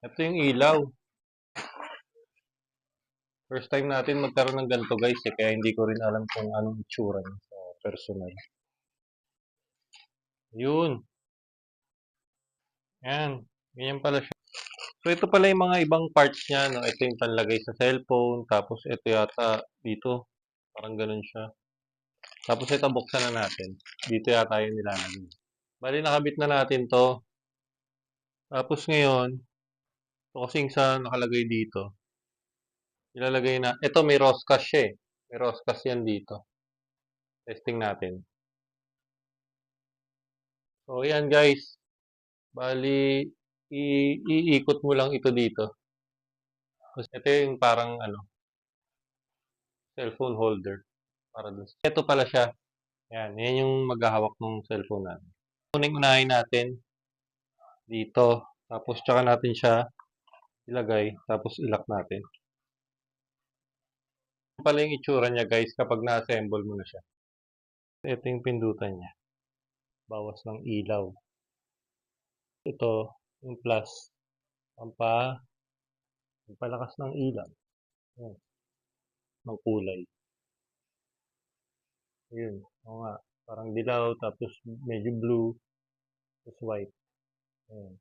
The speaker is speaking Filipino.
Ito yung ilaw. First time natin magkaroon ng ganito guys kaya hindi ko rin alam kung anong itsura niya sa personal. Yun. Yan. Ganyan pala siya. So ito pala yung mga ibang parts niya. No? Ito yung panlagay sa cellphone. Tapos ito yata dito. Parang ganun siya. Tapos ito buksan na natin. Dito yata yung nilalagay. Bali nakabit na natin to. Tapos ngayon, ito kasing sa nakalagay dito. Ilalagay na. Ito may roscas siya eh. May roscas yan dito. Testing natin. So yan guys. Bali, iikot mo lang ito dito. Tapos ito yung parang cellphone holder. Para dun. Ito pala siya. Yan, yan yung maghahawak ng cellphone natin. Unahin natin dito. Tapos tsaka natin siya ilagay. Tapos ilock natin. Ito pala yung itsura niya guys kapag na-assemble mo na siya. Ito yung pindutan niya. Bawas ng ilaw. Ito yung plus. Pampalakas ng ilaw. Yan, ng kulay. Yun. Oo nga. Parang dilaw, tapos medyo blue, tapos white. Ayan.